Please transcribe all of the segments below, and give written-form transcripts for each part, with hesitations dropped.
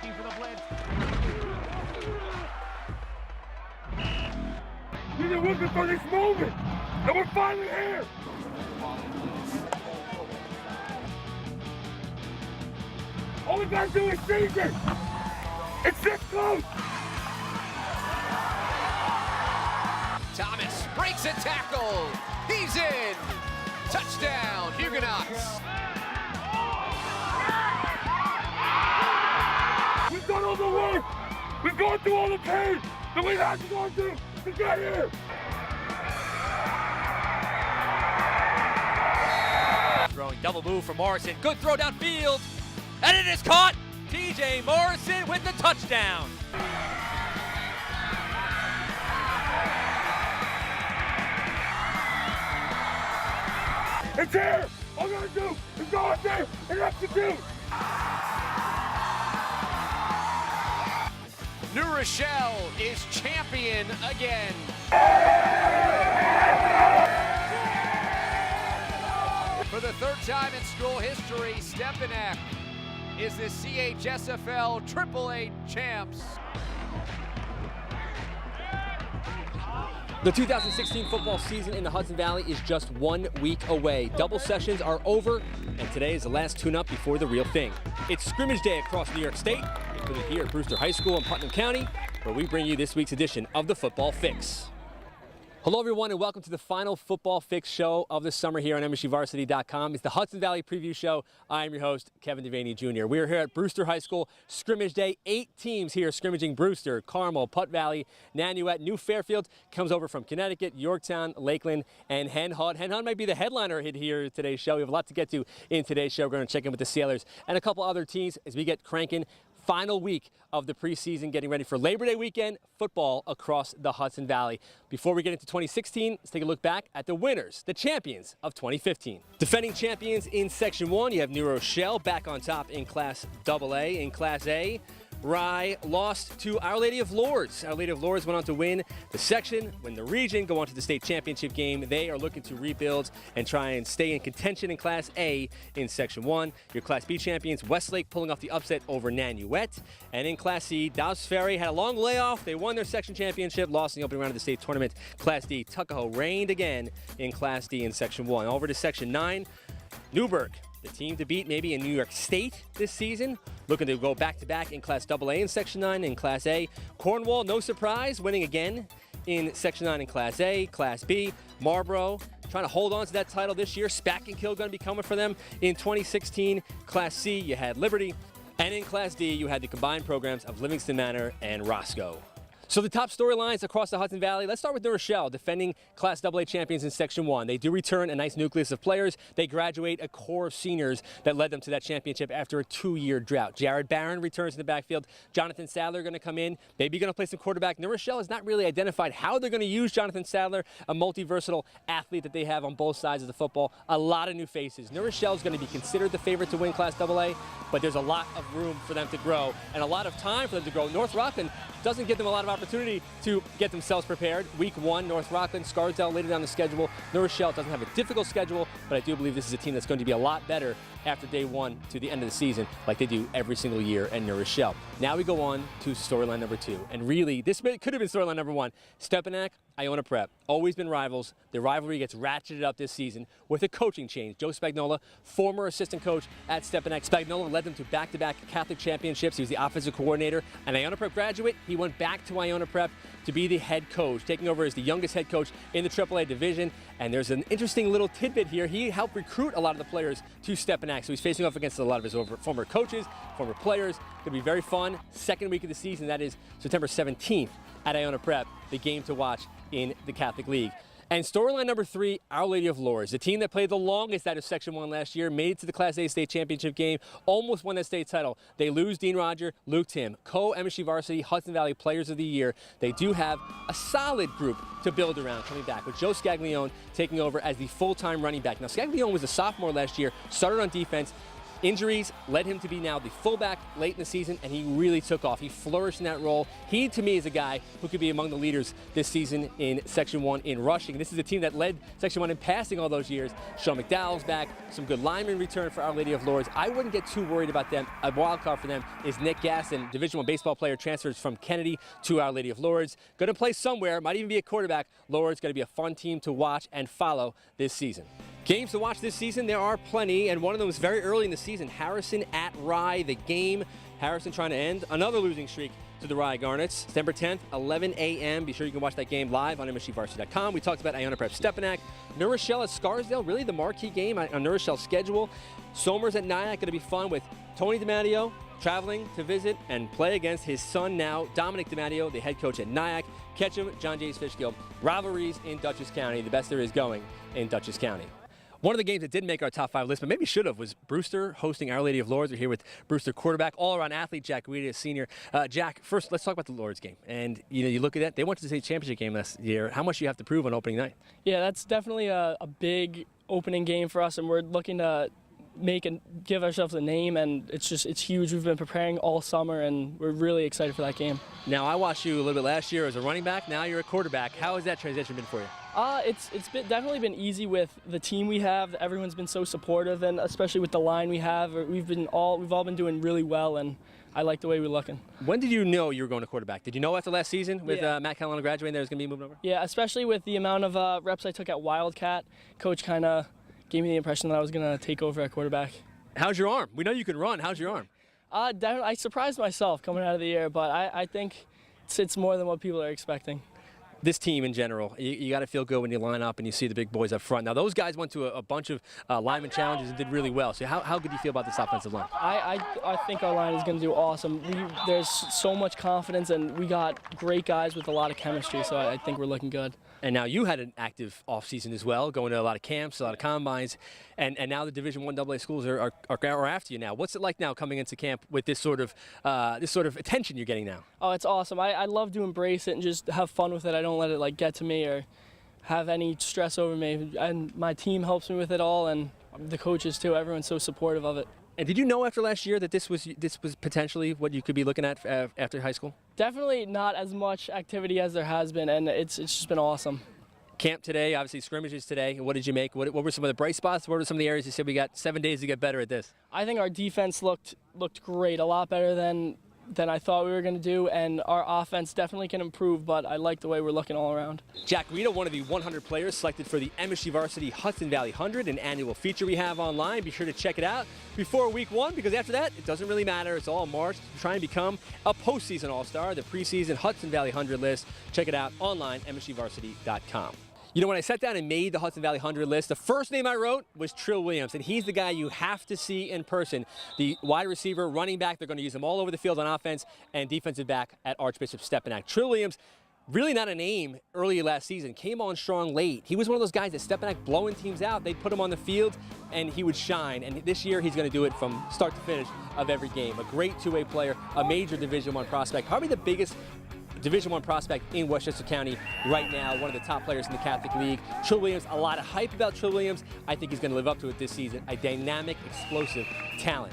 looking for the blitz. We've been looking for this moment, and we're finally here. All we gotta do is seize it. It's this close. Thomas breaks a tackle. He's in. Touchdown, Huguenots. We've done all the work. We've gone through all the pain that we had to go through to get here. Throwing double move for Morrison. Good throw downfield. And it is caught. TJ Morrison with the touchdown. It's here! All we gotta do is go out there and execute! New Rochelle is champion again. For the third time in school history, Stepanak is the CHSFL AAA champs. The 2016 football season in the Hudson Valley is just 1 week away. Double sessions are over, and today is the last tune-up before the real thing. It's scrimmage day across New York State, including here at Brewster High School in Putnam County, where we bring you this week's edition of the Football Fix. Hello, everyone, and welcome to the final Football Fix show of the summer here on MSUVarsity.com. It's the Hudson Valley Preview Show. I am your host, Kevin Devaney Jr. We are here at Brewster High School Scrimmage Day. 8 teams here scrimmaging: Brewster, Carmel, Putt Valley, Nanuet, New Fairfield. Comes over from Connecticut, Yorktown, Lakeland, and Hen Hud. Hen Hud might be the headliner hit here in today's show. We have a lot to get to in today's show. We're going to check in with the Sailors and a couple other teams as we get cranking. Final week of the preseason, getting ready for Labor Day weekend football across the Hudson Valley. Before we get into 2016, let's take a look back at the winners, the champions of 2015. Defending champions in Section 1, you have New Rochelle back on top in Class AA. In Class A, Rye lost to Our Lady of Lourdes. Our Lady of Lourdes went on to win the section, win the region, go on to the state championship game. They are looking to rebuild and try and stay in contention in Class A in Section 1. Your Class B champions, Westlake, pulling off the upset over Nanuet. And in Class C, Dobbs Ferry had a long layoff. They won their section championship, lost in the opening round of the state tournament. Class D, Tuckahoe reigned again in Class D in Section 1. Over to Section 9, Newburgh, the team to beat maybe in New York State this season, looking to go back-to-back in Class AA in Section 9 and Class A. Cornwall, no surprise, winning again in Section 9 and Class A. Class B, Marlboro, trying to hold on to that title this year. Spack-and-Kill going to be coming for them in 2016. Class C, you had Liberty. And in Class D, you had the combined programs of Livingston Manor and Roscoe. So the top storylines across the Hudson Valley, let's start with New Rochelle, defending Class AA champions in Section 1. They do return a nice nucleus of players. They graduate a core of seniors that led them to that championship after a 2-year drought. Jared Barron returns in the backfield. Jonathan Sadler going to come in, maybe going to play some quarterback. New Rochelle has not really identified how they're going to use Jonathan Sadler, a multi-versatile athlete that they have on both sides of the football. A lot of new faces. New Rochelle is going to be considered the favorite to win Class AA, but there's a lot of room for them to grow and a lot of time for them to grow. North Rockland doesn't give them a lot of opportunity to get themselves prepared. Week 1, North Rockland, Scarsdale later down the schedule. New Rochelle doesn't have a difficult schedule, but I do believe this is a team that's going to be a lot better after day 1 to the end of the season, like they do every single year at New Rochelle. Now we go on to storyline number 2, and really, this could have been storyline number 1. Stepanak, Iona Prep, always been rivals. The rivalry gets ratcheted up this season with a coaching change. Joe Spagnola, former assistant coach at Stepanak. Spagnola led them to back-to-back Catholic championships. He was the offensive coordinator. An Iona Prep graduate, he went back to Iona Prep to be the head coach, taking over as the youngest head coach in the AAA division. And there's an interesting little tidbit here. He helped recruit a lot of the players to Stepanak, so he's facing off against a lot of his former coaches, former players. Going to be very fun. Second week of the season, that is September 17th at Iona Prep, the game to watch in the Catholic League. And storyline number 3, Our Lady of Lourdes, the team that played the longest out of Section 1 last year, made it to the Class A state championship game, almost won that state title. They lose Dean Roger, Luke Tim, co-MSU Varsity Hudson Valley Players of the Year. They do have a solid group to build around coming back, with Joe Scaglione taking over as the full-time running back. Now, Scaglione was a sophomore last year, started on defense, Injuries led him to be now the fullback late in the season, and he really took off. He flourished in that role. He, to me, is a guy who could be among the leaders this season in Section 1 in rushing. This is a team that led Section 1 in passing all those years. Sean McDowell's back, some good linemen return for Our Lady of Lourdes. I wouldn't get too worried about them. A wild card for them is Nick Gaston, Division I baseball player, transfers from Kennedy to Our Lady of Lourdes. Going to play somewhere, might even be a quarterback. Lourdes going to be a fun team to watch and follow this season. Games to watch this season, there are plenty, and one of them is very early in the season. Harrison at Rye, the game. Harrison trying to end another losing streak to the Rye Garnets. September 10th, 11 a.m. Be sure you can watch that game live on MSGvarsity.com. We talked about Iona Prep Stepanak. New Rochelle at Scarsdale, really the marquee game on New Rochelle's schedule. Somers at Nyack, going to be fun with Tony DiMatteo traveling to visit and play against his son now, Dominic DiMatteo, the head coach at Nyack. Ketchum, John Jay's Fishkill. Rivalries in Dutchess County, the best there is going in Dutchess County. One of the games that didn't make our top 5 list, but maybe should have, was Brewster hosting Our Lady of Lourdes. We're here with Brewster quarterback, all-around athlete, Jack Guida, senior. Jack, first, let's talk about the Lourdes game. And, you look at that, they went to the state championship game last year. How much do you have to prove on opening night? Yeah, that's definitely a big opening game for us, and we're looking to give ourselves a name, and it's huge. We've been preparing all summer, and we're really excited for that game. Now, I watched you a little bit last year as a running back. Now you're a quarterback. How has that transition been for you? It's definitely been easy with the team we have. Everyone's been so supportive, and especially with the line we have, we've all been doing really well, and I like the way we're looking. When did you know you were going to quarterback? Did you know after last season with Matt Catalano graduating there was going to be moving over? Yeah, especially with the amount of reps I took at Wildcat. Coach kind of gave me the impression that I was going to take over at quarterback. How's your arm? We know you can run. How's your arm? I surprised myself coming out of the year, but I think it's more than what people are expecting. This team in general, you got to feel good when you line up and you see the big boys up front. Now, those guys went to a bunch of lineman challenges and did really well. So how good do you feel about this offensive line? I think our line is going to do awesome. There's so much confidence, and we got great guys with a lot of chemistry, so I think we're looking good. And now you had an active offseason as well, going to a lot of camps, a lot of combines, and now the Division I AA schools are after you now. What's it like now coming into camp with this sort of attention you're getting now? Oh, it's awesome. I love to embrace it and just have fun with it. I don't let it get to me or have any stress over me. And my team helps me with it all, and the coaches too. Everyone's so supportive of it. And did you know after last year that this was potentially what you could be looking at after high school? Definitely not as much activity as there has been, and it's just been awesome. Camp today, obviously scrimmages today. What did you make? What were some of the bright spots? What were some of the areas you said we got 7 days to get better at this? I think our defense looked great, a lot better than I thought we were going to do, and our offense definitely can improve, but I like the way we're looking all around. Jack Guida, one of the 100 players selected for the MSG Varsity Hudson Valley 100, an annual feature we have online. Be sure to check it out before week 1, because after that, it doesn't really matter. It's all March to try and become a postseason all-star, the preseason Hudson Valley 100 list. Check it out online, msgvarsity.com. You know, when I sat down and made the Hudson Valley 100 list, the first name I wrote was Trill Williams, and he's the guy you have to see in person. The wide receiver, running back, they're going to use him all over the field on offense, and defensive back at Archbishop Stepanak. Trill Williams, really not a name early last season, came on strong late. He was one of those guys that Stepanak blowing teams out. They'd put him on the field, and he would shine. And this year, he's going to do it from start to finish of every game. A great two-way player, a major Division I prospect, probably the biggest Division I prospect in Westchester County right now, one of the top players in the Catholic League. Trill Williams, a lot of hype about Trill Williams. I think he's going to live up to it this season. A dynamic, explosive talent.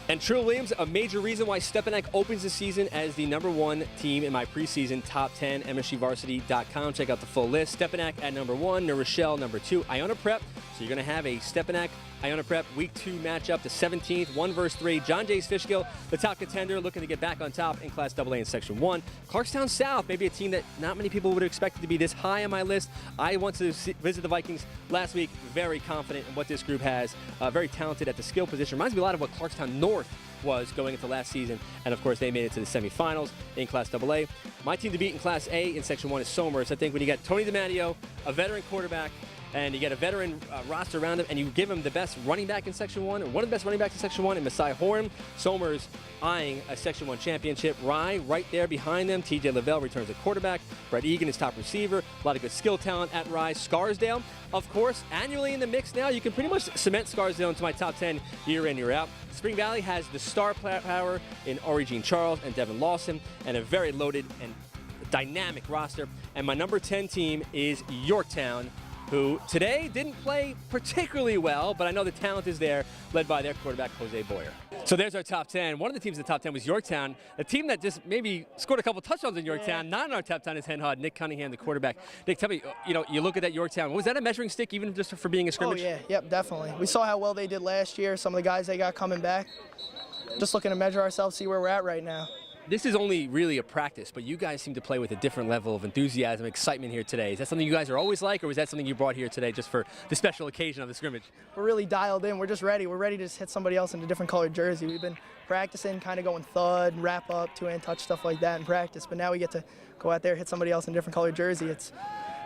And Trill Williams, a major reason why Stepanak opens the season as the #1 team in my preseason top 10, msgvarsity.com. Check out the full list. Stepanak at #1, New Rochelle #2, Iona Prep. So you're going to have a Stepanak Iona Prep Week 2 matchup, the 17th, 1 versus 3. John Jay's Fishkill, the top contender, looking to get back on top in Class AA in Section 1. Clarkstown South, maybe a team that not many people would have expected to be this high on my list. I went to visit the Vikings last week, very confident in what this group has, very talented at the skill position. Reminds me a lot of what Clarkstown North was going into last season, and of course they made it to the semifinals in Class AA. My team to beat in Class A in Section 1 is Somers. I think when you got Tony DiMatteo, a veteran quarterback, and you get a veteran roster around him, and you give him the best running back in Section 1, or one of the best running backs in Section 1, and Messiah Horan. Somers eyeing a Section 1 championship. Rye right there behind them. TJ Lavelle returns at quarterback. Brett Egan is top receiver. A lot of good skill talent at Rye. Scarsdale, of course, annually in the mix now. You can pretty much cement Scarsdale into my top 10 year in, year out. Spring Valley has the star power in Ori Jean Charles and Devin Lawson, and a very loaded and dynamic roster. And my number 10 team is Yorktown. who today didn't play particularly well, but I know the talent is there, led by their quarterback, Jose Boyer. So there's our top 10. One of the teams in the top 10 was Yorktown, a team that just maybe scored a couple touchdowns in Yorktown. Not in our top 10 is Hen Hud, Nick Cunningham, the quarterback. Nick, tell me, you look at that Yorktown. Was that a measuring stick even just for being a scrimmage? Oh, yeah. Yep, definitely. We saw how well they did last year, some of the guys they got coming back. Just looking to measure ourselves, see where we're at right now. This is only really a practice, but you guys seem to play with a different level of enthusiasm, excitement here today. Is that something you guys are always like, or was that something you brought here today just for the special occasion of the scrimmage? We're really dialed in. We're just ready. We're ready to just hit somebody else in a different colored jersey. We've been practicing, kind of going thud, wrap up, two-hand touch, stuff like that in practice. But now we get to go out there, hit somebody else in a different colored jersey. It's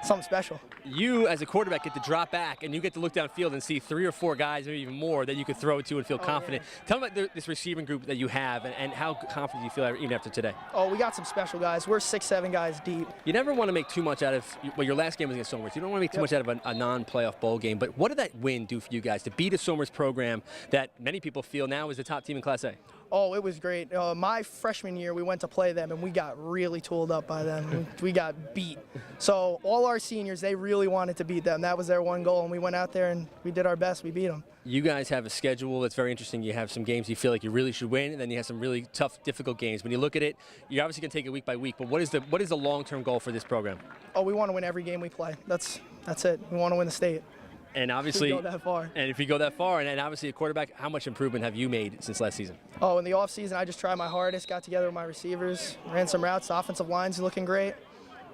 something special. You, as a quarterback, get to drop back, and you get to look downfield and see 3 or 4 guys, maybe even more, that you could throw to and feel confident. Yeah. Tell me about this receiving group that you have and how confident you feel even after today. Oh, we got some special guys. We're 6, 7 guys deep. You never want to make too much out of, well, your last game was against Somers. You don't want to make too much out of a non-playoff bowl game, but what did that win do for you guys to beat a Somers program that many people feel now is the top team in Class A? Oh, it was great. My freshman year, we went to play them, and we got really tooled up by them. We got beat. So all our seniors, they really wanted to beat them. That was their one goal, and we went out there and we did our best. We beat them. You guys have a schedule that's very interesting. You have some games you feel like you really should win, and then you have some really tough, difficult games. When you look at it, you're obviously going to take it week by week, but what is the long-term goal for this program? Oh, we want to win every game we play. That's it. We want to win the state. And obviously, if we go that far. And if you go that far, and obviously a quarterback, how much improvement have you made since last season? Oh, in the offseason, I just tried my hardest, got together with my receivers, ran some routes. The offensive line's looking great.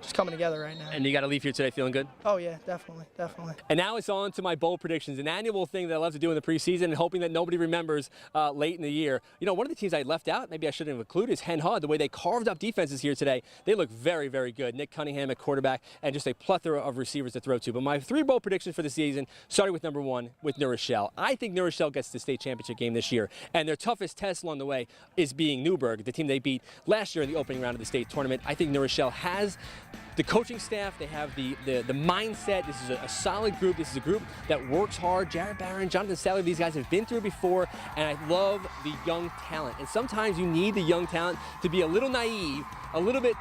Just coming together right now. And you got to leave here today feeling good? Oh, yeah, definitely, definitely. And now it's on to my bowl predictions, an annual thing that I love to do in the preseason and hoping that nobody remembers late in the year. You know, one of the teams I left out, maybe I shouldn't have included, is Hen Hud. The way they carved up defenses here today, they look very, very good. Nick Cunningham at quarterback and just a plethora of receivers to throw to. But my 3 bowl predictions for the season, starting with number 1, with New Rochelle. I think New Rochelle gets to the state championship game this year, and their toughest test along the way is being Newburgh, the team they beat last year in the opening round of the state tournament. I think New Rochelle has the coaching staff, they have the mindset. This is a solid group. This is a group that works hard. Jared Barron, Jonathan Sally, these guys have been through it before, and I love the young talent. And sometimes you need the young talent to be a little naive, a little bit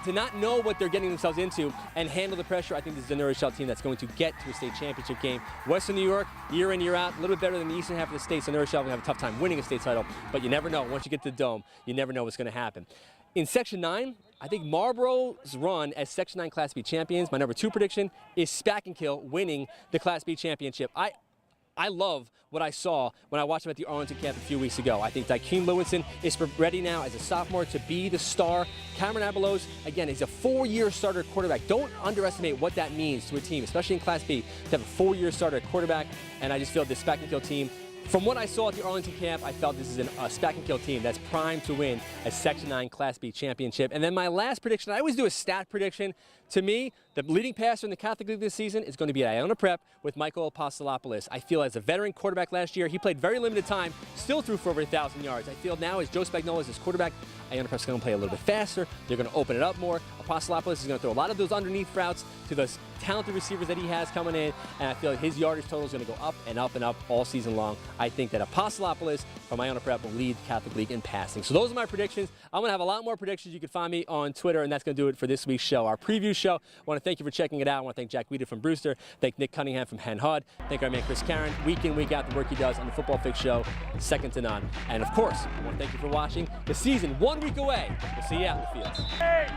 to not know what they're getting themselves into and handle the pressure. I think this is a New Rochelle team that's going to get to a state championship game. Western New York, year in, year out, a little bit better than the eastern half of the state, so New Rochelle will have a tough time winning a state title, but you never know. Once you get to the Dome, you never know what's going to happen. In Section 9, I think Marlboro's run as Section 9 Class B champions, my number 2 prediction, is Spack&Kill winning the Class B championship. I love what I saw when I watched him at the Arlington camp a few weeks ago. I think Dykeen Lewinson is ready now as a sophomore to be the star. Cameron Abelos, again, he's a 4-year starter quarterback. Don't underestimate what that means to a team, especially in Class B, to have a 4-year starter quarterback. And I just feel this Spack&Kill team, from what I saw at the Arlington camp, I felt this is a Spack&Kill team that's primed to win a Section 9 Class B championship. And then my last prediction, I always do a stat prediction. To me, the leading passer in the Catholic League this season is going to be at Iona Prep with Michael Apostolopoulos. I feel as a veteran quarterback last year, he played very limited time, still threw for over 1,000 yards. I feel now as Joe Spagnuolo is his quarterback, Iona Prep's going to play a little bit faster. They're going to open it up more. Apostolopoulos is going to throw a lot of those underneath routes to those talented receivers that he has coming in, and I feel like his yardage total is going to go up and up and up all season long. I think that Apostolopoulos from Iona Prep will lead the Catholic League in passing. So those are my predictions. I'm going to have a lot more predictions. You can find me on Twitter, and that's going to do it for this week's show. Our preview show. I want to thank you for checking it out. I want to thank Jack Weeder from Brewster. Thank Nick Cunningham from Hen Hud. Thank our man Chris Karen, week in, week out, the work he does on the Football Fix show, second to none. And of course, I want to thank you for watching. The season 1 week away. We'll see you out in the fields. Hey.